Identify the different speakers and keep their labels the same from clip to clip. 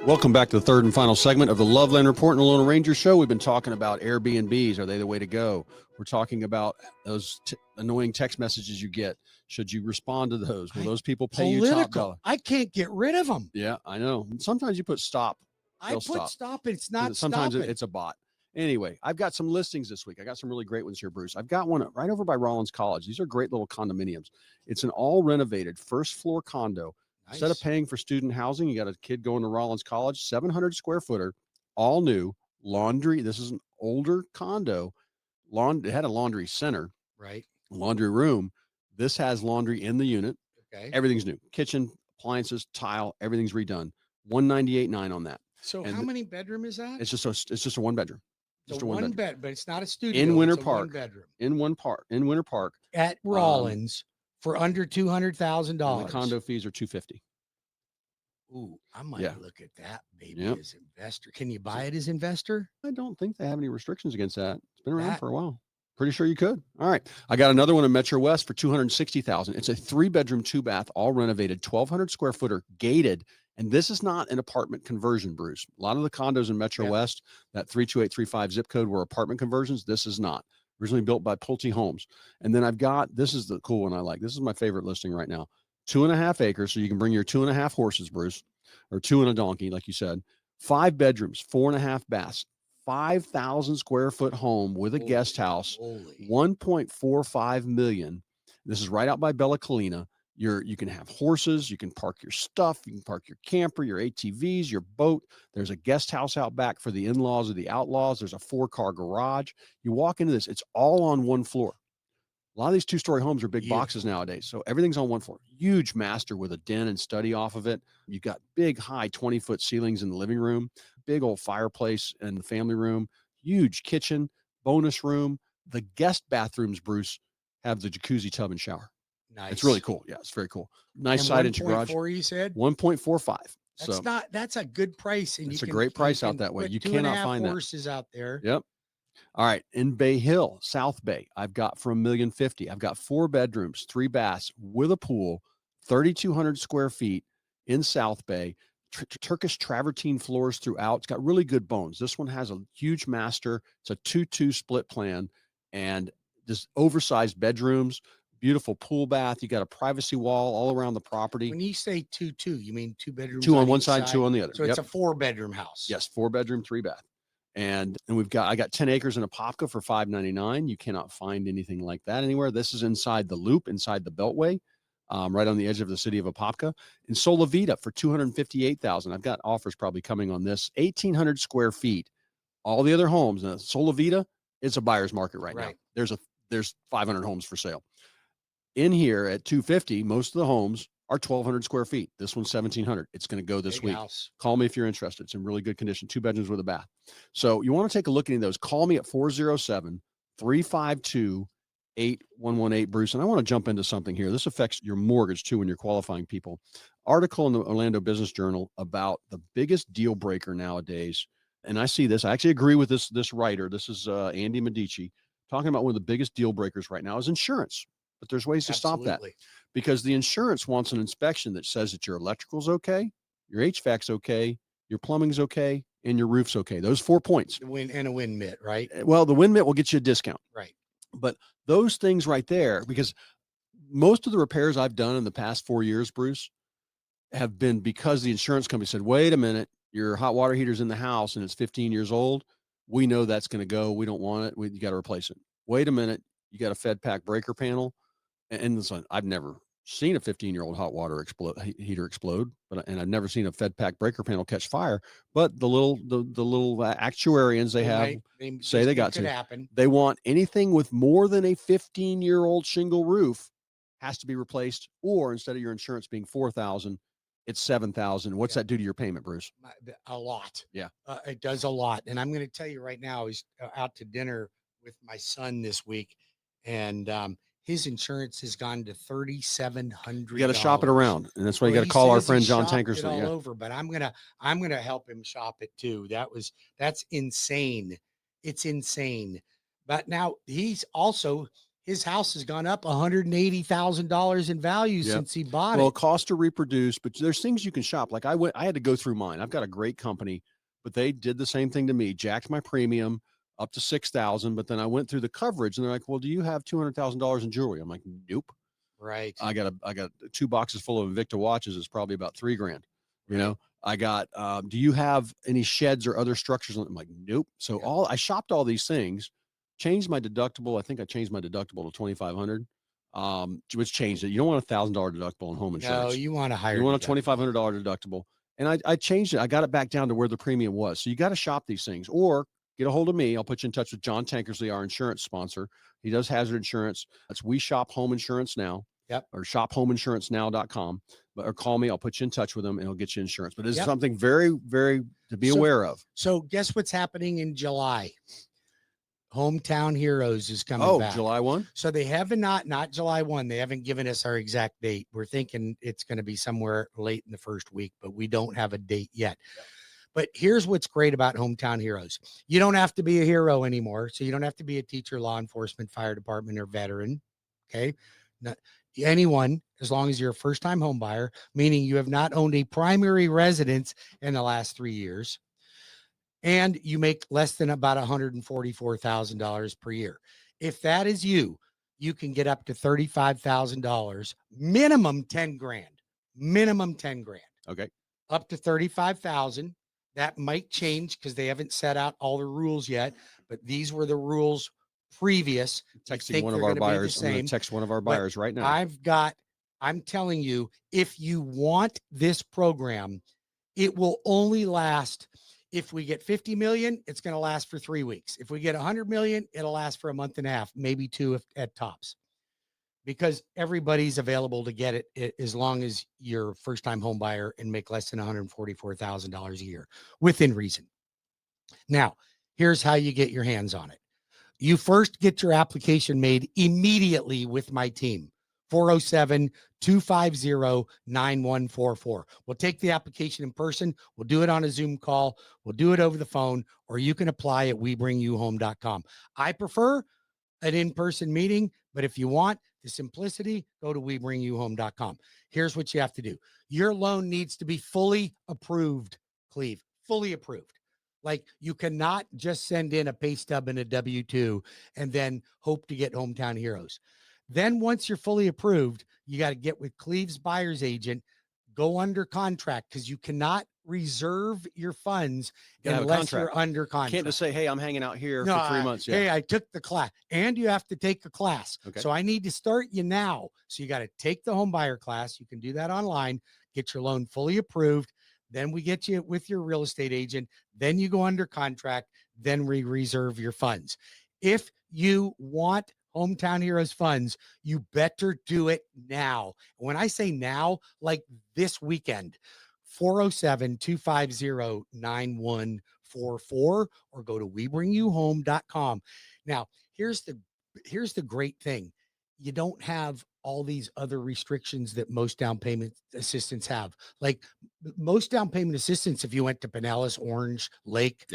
Speaker 1: Welcome back to the third and final segment of the Loveland Report and the Lone Ranger Show. We've been talking about Airbnbs. Are they the way to go? We're talking about those annoying text messages you get. Should you respond to those? Will those people pay you top dollar?
Speaker 2: I can't get rid of them.
Speaker 1: Yeah, I know. Sometimes you put stop.
Speaker 2: I put stop. It's not
Speaker 1: Sometimes
Speaker 2: stopping.
Speaker 1: it's a bot. Anyway, I've got some listings this week. I got some really great ones here, Bruce. I've got one right over by Rollins College. These are great little condominiums. It's an all renovated first floor condo. Nice. Instead of paying for student housing, you got a kid going to Rollins College, 700 square footer, all new, laundry. This is an older condo. It had a laundry center,
Speaker 2: right?
Speaker 1: Laundry room. This has laundry in the unit.
Speaker 2: Okay.
Speaker 1: Everything's new. Kitchen, appliances, tile, everything's redone. $198,900 on that.
Speaker 2: So how many bedroom is that?
Speaker 1: It's just a one bedroom.
Speaker 2: Just a one bed, but it's not a studio.
Speaker 1: In Winter
Speaker 2: Park.
Speaker 1: Park.
Speaker 2: One bedroom.
Speaker 1: In Winter Park.
Speaker 2: At Rollins for under $200,000.
Speaker 1: The condo fees are $250,000.
Speaker 2: Ooh, I might look at that maybe as investor. Can you buy it as investor?
Speaker 1: I don't think they have any restrictions against that. It's been around for a while. Pretty sure you could. All right. I got another one in MetroWest for $260,000. It's a 3-bedroom, 2-bath, all renovated, 1,200 square footer, gated. And this is not an apartment conversion, Bruce. A lot of the condos in MetroWest, that 32835 zip code were apartment conversions. This is not. Originally built by Pulte Homes. And then I've got, this is the cool one I like. This is my favorite listing right now. 2.5 acres. So you can bring your 2.5 horses, Bruce, or 2 and a donkey, like you said. 5 bedrooms, 4.5 baths, 5,000 square foot home with a guest house, 1.45 million. This is right out by Bella Collina. You can have horses, you can park your stuff, you can park your camper, your ATVs, your boat. There's a guest house out back for the in-laws or the outlaws. There's a 4-car garage. You walk into this, it's all on one floor. A lot of these 2-story homes are big boxes nowadays. So everything's on one floor. Huge master with a den and study off of it. You've got big, high 20-foot ceilings in the living room, big old fireplace in the family room, huge kitchen, bonus room. The guest bathrooms, Bruce, have the jacuzzi tub and shower.
Speaker 2: Nice.
Speaker 1: It's really cool. Yeah, it's very cool. Nice side into garage.
Speaker 2: 1.4, you said?
Speaker 1: 1.45.
Speaker 2: That's a good price.
Speaker 1: And it's a great price out that way. You cannot find that.
Speaker 2: 2.5 horses out there.
Speaker 1: Yep. All right. In Bay Hill, South Bay, I've got for $1,050,000. I've got 4 bedrooms, 3 baths with a pool, 3,200 square feet in South Bay. Turkish travertine floors throughout. It's got really good bones. This one has a huge master. It's a 2-2 split plan and just oversized bedrooms, beautiful pool bath. You got a privacy wall all around the property.
Speaker 2: When you say 2-2, you mean 2 bedrooms?
Speaker 1: 2 on one side, 2 on the other.
Speaker 2: So it's a 4-bedroom house.
Speaker 1: Yes, 4-bedroom, 3 bath. And I got 10 acres in Apopka for $599,000. You cannot find anything like that anywhere. This is inside the loop, inside the Beltway, right on the edge of the city of Apopka. In South Oviedo for $258,000. I've got offers probably coming on this. 1,800 square feet. All the other homes. Now, South Oviedo, it's a buyer's market right now. There's 500 homes for sale. In here at $250,000, most of the homes are 1,200 square feet. This one's 1,700. It's going to go this week.
Speaker 2: House. Call
Speaker 1: me if you're interested. It's in really good condition. 2 bedrooms with a bath. So you want to take a look at those. Call me at 407-352-8118, Bruce. And I want to jump into something here. This affects your mortgage too when you're qualifying people. Article in the Orlando Business Journal about the biggest deal breaker nowadays. And I see this. I actually agree with this writer. This is Andy Medici talking about one of the biggest deal breakers right now is insurance. But there's ways to stop that, because the insurance wants an inspection that says that your electrical's okay, your HVAC's okay, your plumbing's okay, and your roof's okay. Those 4 points.
Speaker 2: And a wind mitt, right?
Speaker 1: Well, the wind mitt will get you a discount.
Speaker 2: Right.
Speaker 1: But those things right there, because most of the repairs I've done in the past 4 years, Bruce, have been because the insurance company said, wait a minute, your hot water heater's in the house and it's 15 years old. We know that's going to go. We don't want it. You got to replace it. Wait a minute. You got a Fed pack breaker panel. And listen, I've never seen a 15-year-old hot water heater explode, and I've never seen a Fed pack breaker panel catch fire. But the little actuarians they say they got to.
Speaker 2: Happen.
Speaker 1: They want anything with more than a 15-year-old shingle roof has to be replaced, or instead of your insurance being $4,000, it's $7,000. What's that do to your payment, Bruce?
Speaker 2: A lot.
Speaker 1: Yeah,
Speaker 2: it does a lot. And I'm going to tell you right now, he's out to dinner with my son this week, and his insurance has gone to $3,700.
Speaker 1: You got to shop it around, and that's why you got to call our friend John Tankersley.
Speaker 2: All over, but I'm gonna help him shop it too. That's insane. It's insane. But now he's also his house has gone up $180,000 in value
Speaker 1: Yep.
Speaker 2: since he bought
Speaker 1: Well,
Speaker 2: it.
Speaker 1: cost to reproduce, but there's things you can shop. Like I had to go through mine. I've got a great company, but they did the same thing to me, jacked my premium up to 6,000. But then I went through the coverage and they're like, well, do you have $200,000 in jewelry? I'm like, nope.
Speaker 2: Right.
Speaker 1: I got 2 boxes full of Invicta watches. It's probably about $3,000. You know, I got, do you have any sheds or other structures? I'm like, nope. So I shopped all these things, changed my deductible. I think I changed my deductible to 2,500. Which changed it. You don't want $1,000 deductible on home insurance.
Speaker 2: No, you want a higher.
Speaker 1: You want a $2,500 deductible. And I changed it. I got it back down to where the premium was. So you got to shop these things or get a hold of me. I'll put you in touch with John Tankersley, our insurance sponsor. He does hazard insurance. That's We Shop Home Insurance Now.
Speaker 2: Yep.
Speaker 1: Or shophomeinsurancenow.com. Or call me. I'll put you in touch with him and he'll get you insurance. But this is
Speaker 2: Yep.
Speaker 1: something very, very to be aware of.
Speaker 2: So guess what's happening in July? Hometown Heroes is coming back.
Speaker 1: Oh, July 1?
Speaker 2: So they haven't not July 1. They haven't given us our exact date. We're thinking it's going to be somewhere late in the first week, but we don't have a date yet. Yep. But here's what's great about Hometown Heroes. You don't have to be a hero anymore. So you don't have to be a teacher, law enforcement, fire department, or veteran. Okay. Not anyone, as long as you're a first-time home buyer, meaning you have not owned a primary residence in the last 3 years, and you make less than about $144,000 per year. If that is you, you can get up to $35,000, minimum 10 grand, minimum 10 grand.
Speaker 1: Okay.
Speaker 2: Up to 35,000. That might change because they haven't set out all the rules yet, but these were the rules previous.
Speaker 1: Texting one of our buyers. I'm going to text one of our buyers right now.
Speaker 2: I'm telling you, if you want this program, it will only last. If we get 50 million, it's going to last for 3 weeks. If we get 100 million, it'll last for a month and a half, maybe 2 at tops, because everybody's available to get it as long as you're a first-time home buyer and make less than $144,000 a year within reason. Now, here's how you get your hands on it. You first get your application made immediately with my team. 407-250-9144. We'll take the application in person. We'll do it on a Zoom call. We'll do it over the phone, or you can apply at webringyouhome.com. I prefer an in-person meeting, but if you want the simplicity, go to webringyouhome.com. Here's what you have to do. Your loan needs to be fully approved, Cleve, fully approved. Like, you cannot just send in a pay stub and a W-2 and then hope to get Hometown Heroes. Then once you're fully approved, you got to get with Cleve's buyer's agent, go under contract, because you cannot reserve your funds unless you're under contract.
Speaker 1: Can't just say, hey, I'm hanging out here for 3 months.
Speaker 2: Hey, I took the class, and you have to take a class.
Speaker 1: Okay.
Speaker 2: So I need to start you now. So you got to take the home buyer class. You can do that online, get your loan fully approved. Then we get you with your real estate agent. Then you go under contract. Then we reserve your funds. If you want Hometown Heroes funds, you better do it now. When I say now, like this weekend, 407-250-9144, or go to webringyouhome.com. Now, here's the great thing. You don't have all these other restrictions that most down payment assistants have. Like most down payment assistants, if you went to Pinellas, Orange, Lake,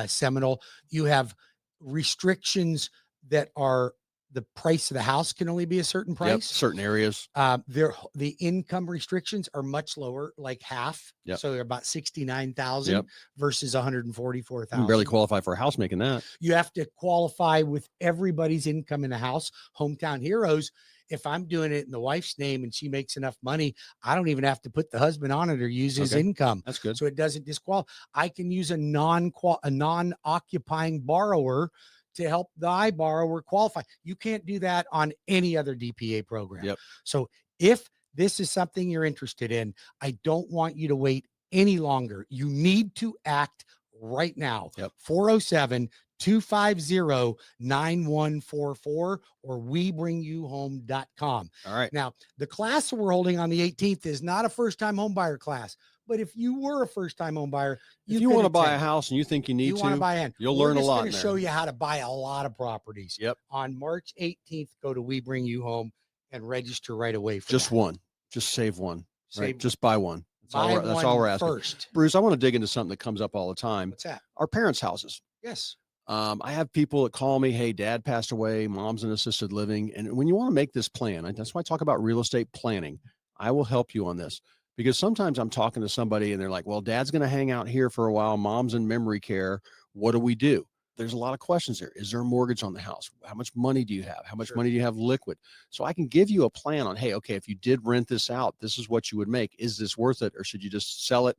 Speaker 2: Seminole, you have restrictions that are the price of the house can only be a certain price.
Speaker 1: Certain areas.
Speaker 2: The income restrictions are much lower, like half. So they're about 69,000 versus 144,000.
Speaker 1: Barely qualify for a house making that.
Speaker 2: You have to qualify with everybody's income in the house. Hometown Heroes, if I'm doing it in the wife's name and she makes enough money, I don't even have to put the husband on it or use his income.
Speaker 1: That's good.
Speaker 2: So it doesn't disqualify. I can use a non-occupying borrower to help the borrower qualify. You can't do that on any other DPA program. So if this is something you're interested in, I don't want you to wait any longer. You need to act right now. 407-250-9144 or webringyouhome.com.
Speaker 1: All right.
Speaker 2: Now, the class that we're holding on the 18th is not a first-time home buyer class. But if you were a first-time home buyer,
Speaker 1: if you want to buy a house and you think you need to,
Speaker 2: buy in,
Speaker 1: you'll learn a lot.
Speaker 2: We're going to show you how to buy a lot of properties. On March 18th, go to We Bring You Home and register right away. For
Speaker 1: just one. Just save one. Right? Just buy one. That's all we're asking.
Speaker 2: First.
Speaker 1: Bruce, I want to dig into something that comes up all the time.
Speaker 2: What's that?
Speaker 1: Our parents' houses.
Speaker 2: Yes.
Speaker 1: I have people that call me, hey, dad passed away, mom's in assisted living. And when you want to make this plan, that's why I talk about real estate planning. I will help you on this because sometimes I'm talking to somebody and they're like, well, dad's going to hang out here for a while. Mom's in memory care. What do we do? There's a lot of questions there. Is there a mortgage on the house? How much money do you have? How much
Speaker 2: Sure.
Speaker 1: money do you have liquid? So I can give you a plan on, hey, okay, if you did rent this out, this is what you would make. Is this worth it? Or should you just sell it,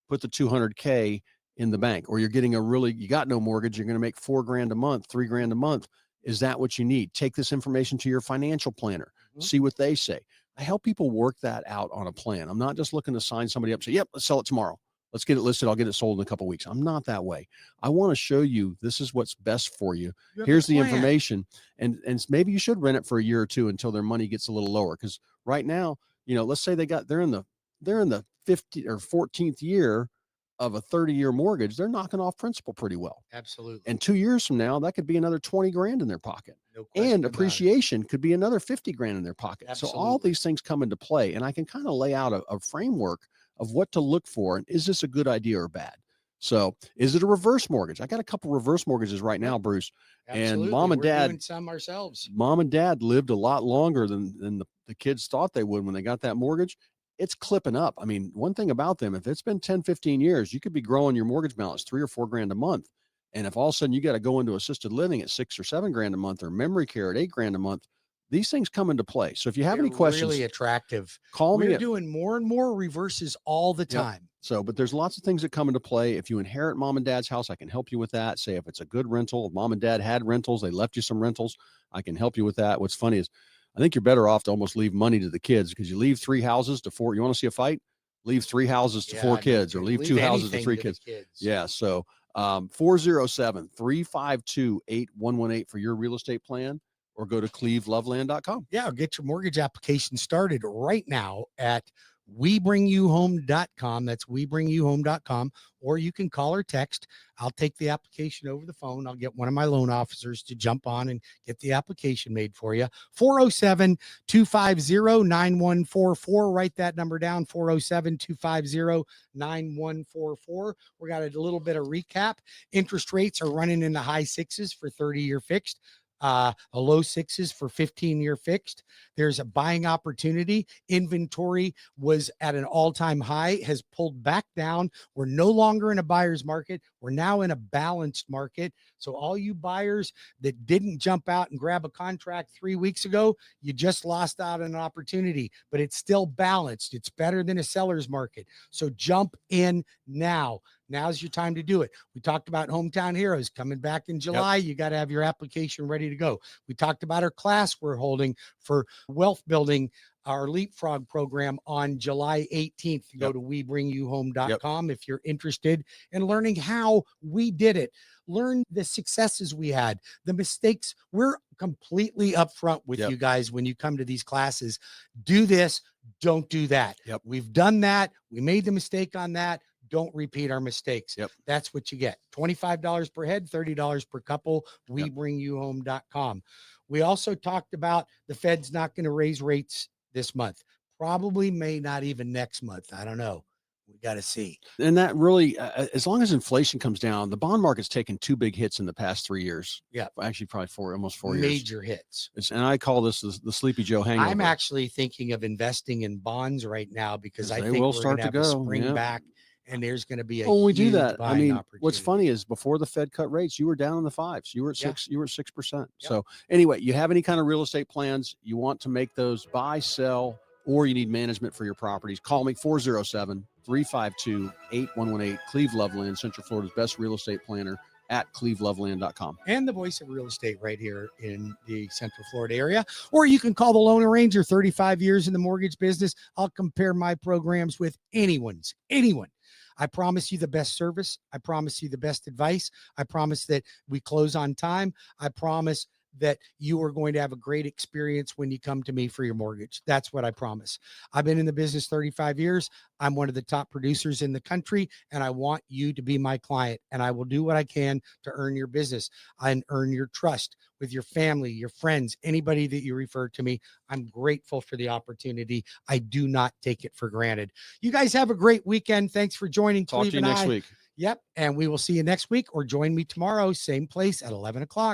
Speaker 1: put the 200K in the bank, or you're getting you got no mortgage, you're going to make $4,000 a month, $3,000 a month. Is that what you need? Take this information to your financial planner, see what they say. I help people work that out on a plan. I'm not just looking to sign somebody up and say, yep, let's sell it tomorrow. Let's get it listed. I'll get it sold in a couple of weeks. I'm not that way. I want to show you this is what's best for you. Here's the information. And maybe you should rent it for a year or two until their money gets a little lower. Because right now, let's say they're in the 50th or 14th year of a 30-year mortgage, they're knocking off principal pretty well.
Speaker 2: Absolutely.
Speaker 1: And 2 years from now, that could be another 20 grand in their pocket.
Speaker 2: No question
Speaker 1: And
Speaker 2: about
Speaker 1: appreciation could be another 50 grand in their pocket.
Speaker 2: Absolutely.
Speaker 1: So all these things come into play, and I can kind of lay out a framework of what to look for. And is this a good idea or bad? So is it a reverse mortgage? I got a couple reverse mortgages right now, Bruce.
Speaker 2: Absolutely.
Speaker 1: And mom and
Speaker 2: We're
Speaker 1: dad
Speaker 2: doing some ourselves.
Speaker 1: Mom and dad lived a lot longer than the kids thought they would when they got that mortgage. It's clipping up. I mean, one thing about them, if it's been 10, 15 years, you could be growing your mortgage balance 3 or 4 grand a month. And if all of a sudden you got to go into assisted living at 6 or 7 grand a month, or memory care at 8 grand a month, these things come into play. So if you have any questions,
Speaker 2: really attractive.
Speaker 1: Call me.
Speaker 2: We're doing more and more reverses all the time.
Speaker 1: So, but there's lots of things that come into play. If you inherit mom and dad's house, I can help you with that. Say if it's a good rental, if mom and dad had rentals, they left you some rentals, I can help you with that. What's funny is I think you're better off to almost leave money to the kids, because you leave 3 houses to 4. You want to see a fight? Leave 3 houses to 4 kids, or leave 2 houses to 3 kids. Yeah. So 407-352-8118 for your real estate plan, or go to cleveloveland.com.
Speaker 2: Yeah, get your mortgage application started right now at webringyouhome.com. That's webringyouhome.com. Or you can call or text. I'll take the application over the phone. I'll get one of my loan officers to jump on and get the application made for you. 407-250-9144. Write that number down, 407-250-9144. We got a little bit of recap. Interest rates are running in the high 6s for 30-year fixed. A low 6s for 15-year fixed. There's a buying opportunity. Inventory was at an all-time high, has pulled back down. We're no longer in a buyer's market. We're now in a balanced market. So all you buyers that didn't jump out and grab a contract 3 weeks ago, you just lost out on an opportunity, but it's still balanced. It's better than a seller's market. So jump in now. Now's your time to do it. We talked about Hometown Heroes coming back in July. You got to have your application ready to go. We talked about our class we're holding for wealth building, our leapfrog program, on July 18th. Go to webringyouhome.com if you're interested in learning how we did it. Learn the successes we had, the mistakes. We're completely upfront with you guys when you come to these classes. Do this, don't do that. We've done that. We made the mistake on that. Don't repeat our mistakes. That's what you get. $25 per head, $30 per couple. webringyouhome.com. We also talked about the Fed's not going to raise rates this month. Probably may not even next month. I don't know. We got to see.
Speaker 1: And that really, as long as inflation comes down, the bond market's taken 2 big hits in the past 3 years. Actually, probably almost 4 years.
Speaker 2: Major hits.
Speaker 1: And I call this the Sleepy Joe hangover.
Speaker 2: I'm actually thinking of investing in bonds right now, because I think
Speaker 1: will
Speaker 2: we're
Speaker 1: start
Speaker 2: going to have a spring back. And there's going to be a
Speaker 1: when we do that,
Speaker 2: I mean,
Speaker 1: what's funny is before the Fed cut rates, you were down in the 5s. You were at 6. You were at 6%. So anyway, you have any kind of real estate plans, you want to make those buy, sell, or you need management for your properties, call me 407-352-8118. Cleve Loveland, Central Florida's best real estate planner, at cleveloveland.com.
Speaker 2: And the voice of real estate right here in the Central Florida area. Or you can call the Loan Arranger, 35 years in the mortgage business. I'll compare my programs with anyone. I promise you the best service. I promise you the best advice. I promise that we close on time. I promise that you are going to have a great experience when you come to me for your mortgage. That's what I promise. I've been in the business 35 years. I'm one of the top producers in the country, and I want you to be my client, and I will do what I can to earn your business and earn your trust with your family, your friends, anybody that you refer to me. I'm grateful for the opportunity. I do not take it for granted. You guys have a great weekend. Thanks for joining.
Speaker 1: Talk to you next week.
Speaker 2: Yep. And we will see you next week, or join me tomorrow, same place at 11 o'clock.